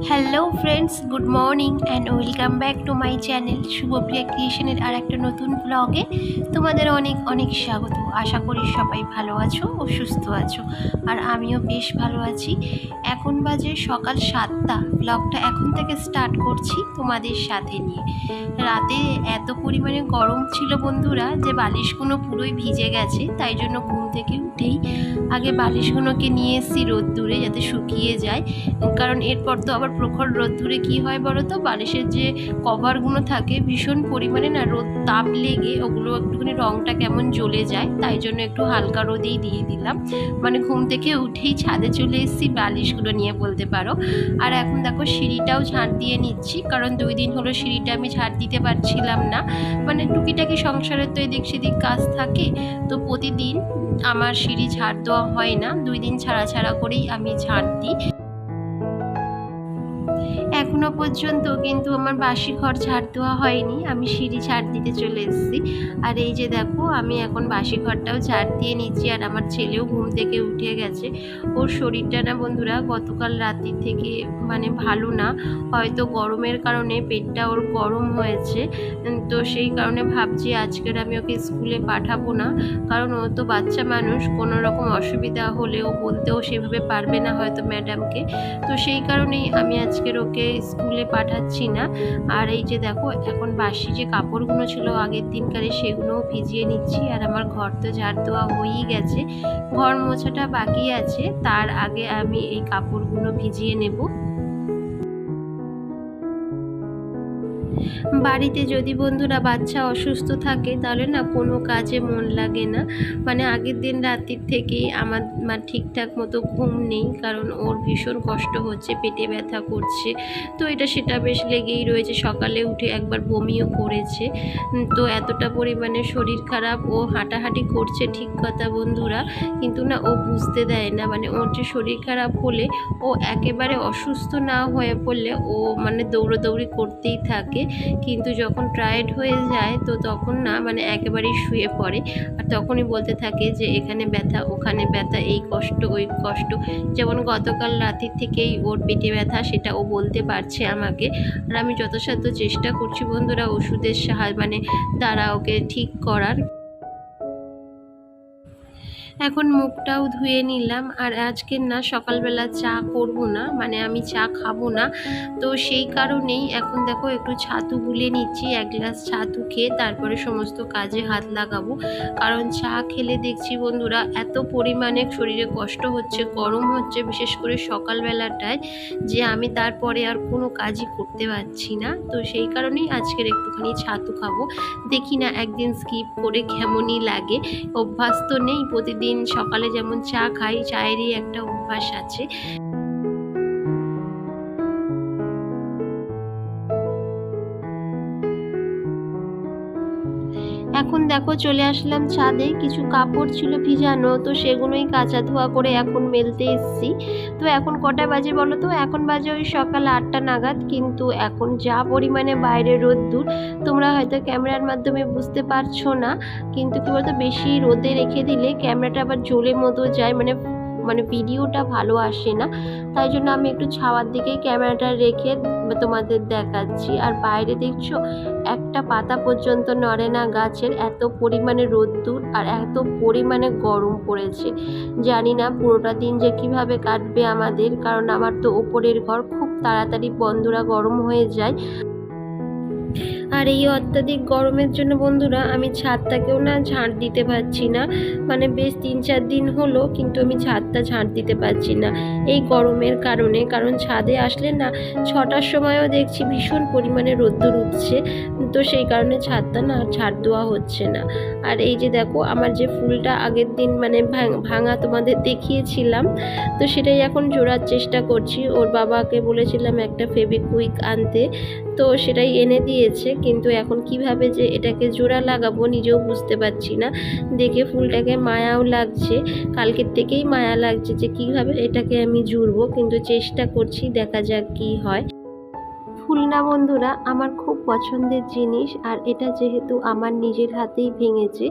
Hello friends, good morning and welcome back to my channel Shubhapriya ক্রিয়েশনের আর একটা নতুন ব্লগে তোমাদের অনেক অনেক স্বাগত। আশা করি সবাই ভালো আছো ও সুস্থ আছো, আর আমিও বেশ ভালো আছি। এখন বাজে সকাল 7টা। ব্লগটা এখন থেকে স্টার্ট করছি তোমাদের সাথে নিয়ে। রাতে এত পরিমাণে গরম ছিল বন্ধুরা যে বালিশগুলো পুরোই ভিজে গেছে, তাই জন্য ঘুম থেকে উঠেই আগে বালিশগুলোকে নিয়ে এসেছি রোদ্দুরে যাতে শুকিয়ে যায়। কারণ এরপর তো আবার প্রখর রোদ্দুরে কী হয় বলো তো, বালিশের যে কভারগুলো থাকে ভীষণ পরিমাণে না রোদ তাপ লেগে ওগুলো একটুখানি রঙটা কেমন জ্বলে যায়, তাই জন্য একটু হালকা রোদেই দিয়ে দিলাম। মানে ঘুম থেকে উঠেই ছাদে চলে এসেছি বালিশগুলো নিয়ে বলতে পারো। আর এখন দেখো সিঁড়িটাও ঝাঁট দিয়ে নিচ্ছি, কারণ 2 দিন হলো সিঁড়িটা আমি ঝাঁট দিতে পারছিলাম না। মানে টুকিটাকি সংসারের তো এদিক সেদিক কাজ থাকে, তো প্রতিদিন আমার সিঁড়ি ঝাঁট দেওয়া হয় না, 2 দিন ছাড়া ছাড়া করেই আমি ঝাঁট দিই। এখনো পর্যন্ত কিন্তু আমার বাসি ঘর ঝাড় দেওয়া হয়নি, আমি সিঁড়ি ঝাড় দিতে চলে এসেছি। আর এই যে দেখো আমি এখন বাসি ঘরটাও ঝাড় দিয়ে নিচ্ছি। আর আমার ছেলেও ঘুম থেকে উঠে গেছে। ওর শরীরটা না বন্ধুরা গতকাল রাত্রি থেকে মানে ভালো না, হয়তো গরমের কারণে পেটটা ওর গরম হয়েছে। তো সেই কারণে ভাবছি আজকের আমি ওকে স্কুলে পাঠাবো না, কারণ ও তো বাচ্চা মানুষ, কোনো রকম অসুবিধা হলেও বলতেও সেভাবে পারবে না হয়তো ম্যাডামকে। তো সেই কারণেই আমি আজকের ওকে স্কুলে পাঠাচ্ছি না। আর এই যে দেখো এখন বাসি যে কাপড়গুলো ছিল আগের দিনকারে সেগুলোও ভিজিয়ে নিচ্ছি। আর আমার ঘর তো ঝাড় দেওয়া হয়েই গেছে, ঘর মোছাটা বাকি আছে, তার আগে আমি এই কাপড়গুলো ভিজিয়ে নেব। বাড়িতে যদি বন্ধুরা বাচ্চা অসুস্থ থাকে তাহলে না কোনো কাজে মন লাগে না। মানে আগের দিন রাত্রির থেকেই আমার ঠিকঠাক মতো ঘুম নেই, কারণ ওর ভীষণ কষ্ট হচ্ছে, পেটে ব্যথা করছে। তো এটা সেটা বেশ লেগেই রয়েছে, সকালে উঠে একবার বমিও করেছে। তো এতটা পরিমাণে শরীর খারাপ, ও হাঁটাহাঁটি করছে ঠিক কথা বন্ধুরা, কিন্তু না ও বুঝতে দেয় না। মানে ওর যে শরীর খারাপ হলে ও একেবারে অসুস্থ না হয়ে পড়লে ও মানে দৌড়োদৌড়ি করতেই থাকে, কিন্তু যখন টায়ার্ড হয়ে যায় তো তখন না মানে একেবারেই শুয়ে পড়ে। আর তখনই বলতে থাকে যে এখানে ব্যথা ওখানে ব্যথা, এই কষ্ট ওই কষ্ট। যেমন গতকাল রাতের থেকেই ওর পেটে ব্যথা, সেটা ও বলতে পারছে আমাকে। আর আমি যথাসাধ্য চেষ্টা করছি বন্ধুরা ওষুধের সাহায্যে দ্বারা ওকে ঠিক করার। এখন মুখটাও ধুয়ে নিলাম। আর আজকে না সকালবেলা চা করব না, মানে আমি চা খাবো না। তো সেই কারণেই এখন দেখো একটু ছাতু গুলে নিচ্ছি, 1 গ্লাস ছাতু খেয়ে তারপরে সমস্ত কাজে হাত লাগাবো। কারণ চা খেলে দেখছি বন্ধুরা এত পরিমাণে শরীরে কষ্ট হচ্ছে, গরম হচ্ছে, বিশেষ করে সকালবেলাটায়, যে আমি তারপরে আর কোনো কাজই করতে পারছি না। তো সেই কারণেই আজকের একটুখানি ছাতু খাবো। দেখি না একদিন স্কিপ করে কেমনই লাগে। অভ্যাস তো নেই, প্রতিদিন সকালে যেমন চা খাই, চায়েরই একটা অভ্যাস আছে। এখন দেখো চলে আসলাম ছাদে, কিছু কাপড় ছিল ভিজানো, তো সেগুলোই কাচা ধোয়া করে এখন মেলতে এসেছি। তো এখন কটা বাজে বলো তো, এখন বাজে ওই সকাল 8টা নাগাদ। কিন্তু এখন যা পরিমাণে বাইরে রোদ্দুর, তোমরা হয়তো ক্যামেরার মাধ্যমে বুঝতে পারছো না, কিন্তু কি বলতো বেশি রোদে রেখে দিলে ক্যামেরাটা আবার জ্বলে মতো যায়, মানে মানে ভিডিওটা ভালো আসে না। তাই জন্য আমি একটু ছাওয়ার দিকেই ক্যামেরাটা রেখে তোমাদের দেখাচ্ছি। আর বাইরে দেখছো একটা পাতা পর্যন্ত নড়ে না গাছের, এত পরিমাণে রোদ্দুর আর এত পরিমাণে গরম পড়েছে। জানি না পুরোটা দিন যে কিভাবে কাটবে আমাদের, কারণ আমার তো ওপরের ঘর, খুব তাড়াতাড়ি বন্ধুরা গরম হয়ে যায়। আর এই অত্যাধিক গরমের জন্য বন্ধুরা আমি ছাদটাকেও না ঝাঁট দিতে পারছি না। মানে বেশ 3-4 দিন হলো কিন্তু আমি ছাদটা ঝাঁট দিতে পারছি না এই গরমের কারণে। কারণ ছাদে আসলে না 6টার সময়ও দেখছি ভীষণ পরিমাণে রোদ্দুর উঠছে, তো সেই কারণে ছাদটা না ঝাঁট দেওয়া হচ্ছে না। আর এই যে দেখো আমার যে ফুলটা আগের দিন মানে ভাঙা তোমাদের দেখিয়েছিলাম, তো সেটাই এখন জোড়ার চেষ্টা করছি। ওর বাবাকে বলেছিলাম একটা ফেভিকুইক আনতে, তো সেটাই এনে দিয়েছে, কিন্তু এখন কিভাবে যে এটাকে জোড়া লাগাবো নিজেও বুঝতে পারছি না। দেখে ফুলটাকে মায়াও লাগছে, কালকের থেকেই মায়া লাগছে যে কিভাবে এটাকে আমি জুড়বো, কিন্তু চেষ্টা করছি, দেখা যাক কি হয়। ফুল না বন্ধুরা আমার খুব পছন্দের জিনিস, আর এটা যেহেতু আমার নিজের হাতেই ভেঙেছে,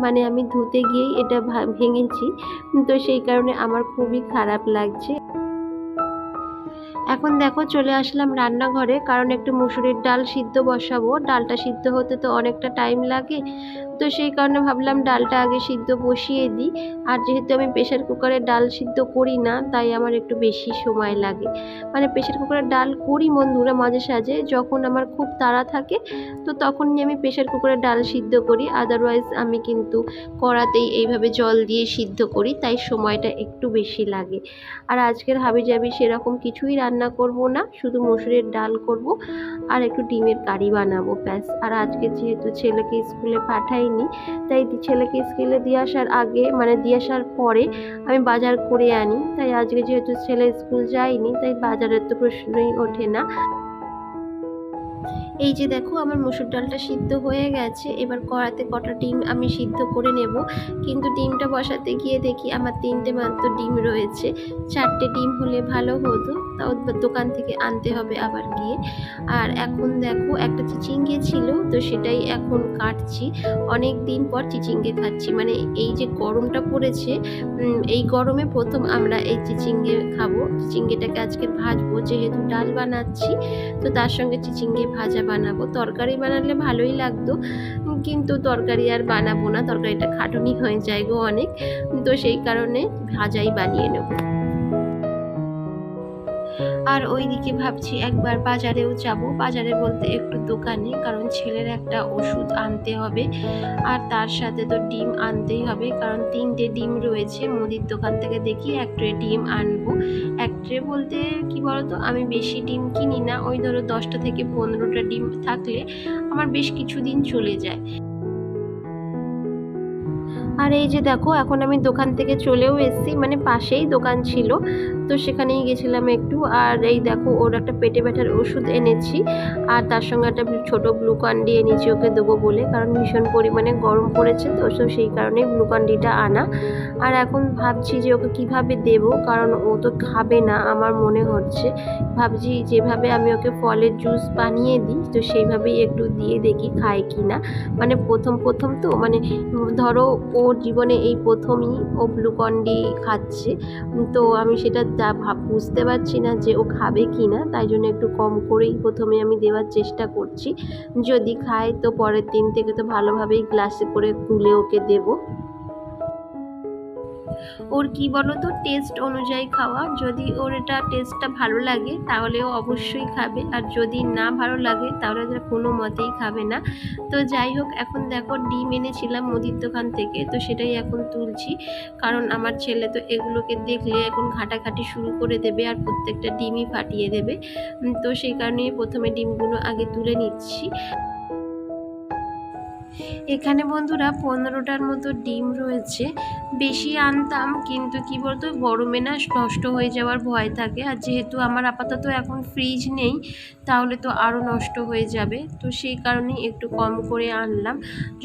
মানে আমি ধুতে গিয়েই এটা ভেঙেছি, তো সেই কারণে আমার খুবই খারাপ লাগছে। এখন দেখো চলে আসলাম রান্নাঘরে, কারণ একটু মুসুরির ডাল সিদ্ধ বসাবো। ডালটা সিদ্ধ হতে তো অনেকটা টাইম লাগে, তো সেই কারণে ভাবলাম ডালটা আগে সিদ্ধ বসিয়ে দিই। আর যেহেতু আমি প্রেশার কুকারে ডাল সিদ্ধ করি না, তাই আমার একটু বেশি সময় লাগে। মানে প্রেশার কুকারে ডাল করি বন্ধুরা মাঝে সাঝে, যখন আমার খুব তাড়া থাকে তো তখনই আমি প্রেশার কুকারে ডাল সিদ্ধ করি। আদারওয়াইজ আমি কিন্তু কড়াতেই এইভাবে জল দিয়ে সিদ্ধ করি, তাই সময়টা একটু বেশি লাগে। আর আজকের হাবিজাবি সেরকম কিছুই রান্না করব না, শুধু মসুরের ডাল করব আর একটু ডিমের কারি বানাবো, ব্যাস। আর আজকে যেহেতু ছেলেকে স্কুলে পাঠাইনি, তাই ছেলেকে স্কুলে দিয়ে আসার আগে মানে দিয়ে আসার পরে আমি বাজার করে আনি। তাই আজকে যেহেতু ছেলে স্কুল যায়নি, তাই বাজারের তো প্রশ্নই ওঠে না। এই যে দেখো আমার মসুর ডালটা সিদ্ধ হয়ে গেছে। এবার কড়াতে কটা ডিম আমি সিদ্ধ করে নেব, কিন্তু ডিমটা বসাতে গিয়ে দেখি আমার 3টে মাত্র ডিম রয়েছে। 4টে ডিম হলে ভালো হতো, তাও দোকান থেকে আনতে হবে আবার গিয়ে। আর এখন দেখো একটা চিচিঙ্গে ছিল, তো সেটাই এখন কাটছি। অনেক দিন পর চিচিঙ্গে খাচ্ছি, মানে এই যে গরমটা পড়েছে, এই গরমে প্রথম আমরা এই চিচিঙ্গে খাবো। চিচিঙ্গেটাকে আজকে ভাজবো, যেহেতু ডাল বানাচ্ছি তো তার সঙ্গে চিচিঙ্গে ভাজা বানাবো। তরকারি বানালে ভালোই লাগতো, কিন্তু তরকারি আর বানাবো না, তরকারিটা খাটুনি হয়ে যায় গো অনেক, তো সেই কারণে ভাজাই বানিয়ে নেব। আর ওইদিকে ভাবছি একবার বাজারেও যাব, বাজারে বলতে একটু দোকানে, কারণ ছেলের একটা ওষুধ আনতে হবে। আর তার সাথে তো ডিম আনতেই হবে, কারণ 3টে ডিম রয়েছে। মুদির দোকান থেকে দেখি এক ট্রে ডিম আনবো। এক ট্রে বলতে কি বলতো, আমি বেশি ডিম কিনি না, ওই ধরো 10টা থেকে 15টা ডিম থাকলে আমার বেশ কিছুদিন চলে যায়। আর এই যে দেখো এখন আমি দোকান থেকে চলেও এসেছি, মানে পাশেই দোকান ছিল, তো সেখানেই গেছিলাম একটু। আর এই দেখো ওর একটা পেটে ব্যথার ওষুধ এনেছি, আর তার সঙ্গে একটা ছোট গ্লুকন-ডি এনেছি ওকে দেবো বলে, কারণ ভীষণ পরিমাণে গরম পড়েছে তো সেই কারণেই গ্লুকন-ডিটা আনা। আর এখন ভাবছি যে ওকে কিভাবে দেব, কারণ ও তো খাবে না আমার মনে হচ্ছে। ভাবছি যেভাবে আমি ওকে ফলের জুস বানিয়ে দিই, তো সেইভাবেই একটু দিয়ে দেখি খায় কি না। মানে প্রথম তো, মানে ধরো ওর জীবনে এই প্রথমই ও গ্লুকন-ডি খাচ্ছে, তো আমি সেটা বুঝতে পারছি না যে ও খাবে কি না, তাই জন্য একটু কম করেই প্রথমে আমি দেওয়ার চেষ্টা করছি। যদি খায় তো পরের দিন থেকে তো ভালোভাবেই গ্লাসে করে তুলে ওকে দেবো। ওর কি বলো তো, টেস্ট অনুযায়ী খাওয়া। যদি ওর এটা টেস্টটা ভালো লাগে তাহলে ও অবশ্যই খাবে, আর যদি না ভালো লাগে তাহলে ওরা কোনো মতেই খাবে না। তো যাই হোক, এখন দেখো ডিম এনেছিলাম মুদির দোকান থেকে, তো সেটাই এখন তুলছি, কারণ আমার ছেলে তো এগুলোকে দেখলে এখন ঘাটাঘাটি শুরু করে দেবে আর প্রত্যেকটা ডিমই ফাটিয়ে দেবে। তো সেই কারণেই প্রথমে ডিমগুলো আগে তুলে নিচ্ছি। এখানে বন্ধুরা 15টার মতো ডিম রয়েছে। বেশি আনতাম, কিন্তু কি বলতো গরমে না নষ্ট হয়ে যাওয়ার ভয় থাকে, আর যেহেতু আমার আপাতত এখন ফ্রিজ নেই, তাহলে তো আরও নষ্ট হয়ে যাবে, তো সেই কারণেই একটু কম করে আনলাম।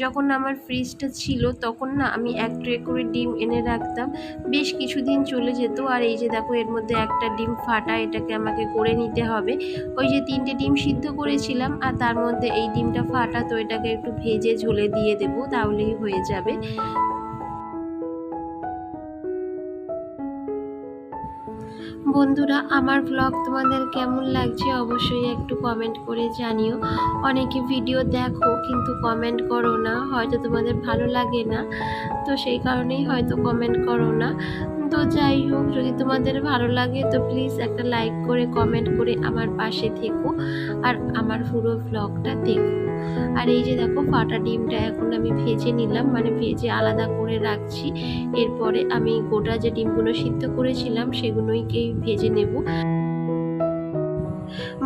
যখন আমার ফ্রিজটা ছিল তখন না আমি এক ট্রে করে ডিম এনে রাখতাম, বেশ কিছুদিন চলে যেত। আর এই যে দেখো এর মধ্যে একটা ডিম ফাটা, এটাকে আমাকে করে নিতে হবে। ওই যে 3টে ডিম সিদ্ধ করেছিলাম আর তার মধ্যে এই ডিমটা ফাটা, তো এটাকে একটু ভেজে ঝোলে দিয়ে দেবো, তাহলেই হয়ে যাবে। বন্ধুরা আমার ব্লগ তোমাদের কেমন লাগছে অবশ্যই একটু কমেন্ট করে জানিও। অনেকে ভিডিও দেখো কিন্তু কমেন্ট করো না, হয়তো তোমাদের ভালো লাগে না, তো সেই কারণেই হয়তো কমেন্ট করো না। তো যাই হোক, যদি তোমাদের ভালো লাগে তো প্লিজ একটা লাইক করে কমেন্ট করে আমার পাশে থেকো আর আমার পুরো ব্লগটা দেখো। আর এই যে দেখো ফাটা ডিমটা এখন আমি ভেজে নিলাম, মানে ভেজে আলাদা করে রাখছি। এরপরে আমি গোটা যে ডিমগুলো সিদ্ধ করেছিলাম সেগুলোকেই ভেজে নেব।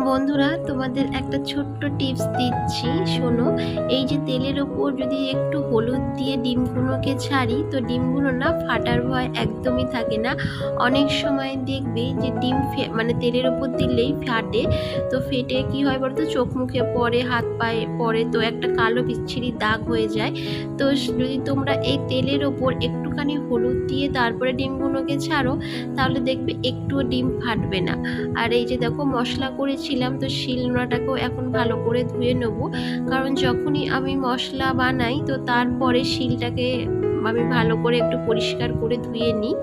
বন্ধুরা তোমাদের একটা ছোট্ট টিপস দিচ্ছি, শোনো। এই যে তেলের ওপর যদি একটু হলুদ দিয়ে ডিমগুলোকে ছাড়ি, তো ডিমগুলো না ফাটার ভয় একদমই থাকে না। অনেক সময় দেখবে যে ডিম মানে তেলের ওপর দিলেই ফাটে, তো ফেটে কি হয় বলতো, চোখ মুখে পড়ে, হাত পায়ে পড়ে, তো একটা কালো বিচ্ছিরি দাগ হয়ে যায়। তো যদি তোমরা এই তেলের ওপর একটুখানি হলুদ দিয়ে তারপরে ডিমগুলোকে ছাড়ো, তাহলে দেখবে একটুও ডিম ফাটবে না। আর এই যে দেখো মশলা করেছিলাম, তো শিলনোড়াটাকেও এখন ভালো করে ধুয়ে নেব, কারণ যখনই আমি মশলা বানাই তো তারপরে শিলটাকে আমি ভালো করে একটু পরিষ্কার করে ধুয়ে নিই।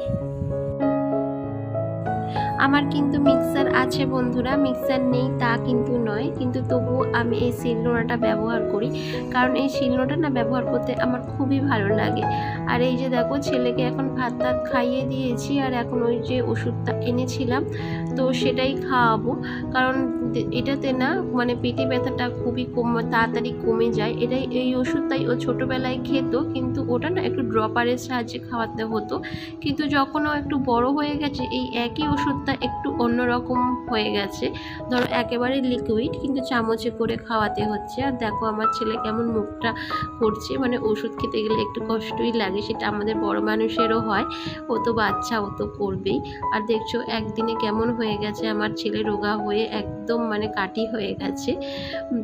আমার কিন্তু মিক্সার আছে বন্ধুরা, মিক্সার নেই তা কিন্তু নয়, কিন্তু তবুও আমি এই শিলনোড়াটা ব্যবহার করি, কারণ এই শিলনোড়াটা না ব্যবহার করতে আমার খুবই ভালো লাগে। আর এই যে দেখো ছেলেকে এখন ভাত টাত খাইয়ে দিয়েছি, আর এখন ওই যে ওষুধটা এনেছিলাম তো সেটাই খাওয়াবো, কারণ এটাতে না মানে পেটে ব্যথাটা খুবই তাড়াতাড়ি কমে যায়। এই ওষুধটাই ও ছোটোবেলায় খেত, কিন্তু ওটা না একটু ড্রপারের সাহায্যে খাওয়াতে হতো, কিন্তু যখন ও একটু বড় হয়ে গেছে এই একই ওষুধটা একটু অন্যরকম হয়ে গেছে, ধরো একেবারে লিকুইড কিন্তু চামচে করে খাওয়াতে হচ্ছে। আর দেখো আমার ছেলে কেমন মুখটা করছে, মানে ওষুধ খেতে গেলে একটু কষ্টই লাগে, সেটা আমাদের বড় মানুষেরও হয়, ও তো বাচ্চা ও তো করবেই। আর দেখছো একদিনে কেমন হয়ে গেছে আমার ছেলে, রোগা হয়ে একদম মানে কাটি হয়ে গেছে।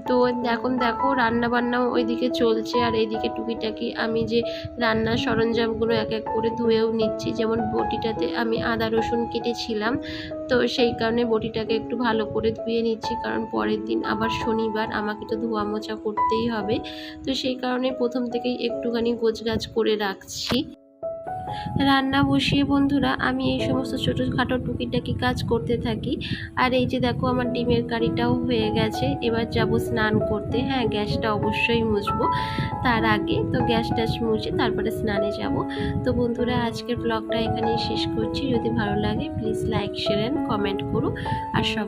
তো এখন দেখো রান্না বান্নাও ওইদিকে চলছে, আর এইদিকে টুকিটাকি আমি যে রান্নার সরঞ্জামগুলো এক এক করে ধুয়েও নিচ্ছি। যেমন বটিটাতে আমি আদা রসুন কেটেছিলাম, তো সেই কারণে বটিটাকে একটু ভালো করে ধুয়ে নিচ্ছি, কারণ পরের দিন আবার শনিবার আমাকে তো ধোয়া মোছা করতেই হবে। তো সেই কারণে প্রথম থেকেই একটুখানি গোছগাছ করে রাখছি। রান্না বসিয়ে বন্ধুরা আমি এই সমস্ত ছোটোখাটো টুকিটাকি কাজ করতে থাকি। আর এই যে দেখো আমার ডিমের কারিটাও হয়ে গেছে, এবার যাব স্নান করতে। হ্যাঁ, গ্যাসটা অবশ্যই মুছবো তার আগে, তো গ্যাস ট্যাস মুছে তারপরে স্নানে যাব। তো বন্ধুরা আজকের ব্লগটা এখানেই শেষ করছি, যদি ভালো লাগে please like share and comment করো। আর সব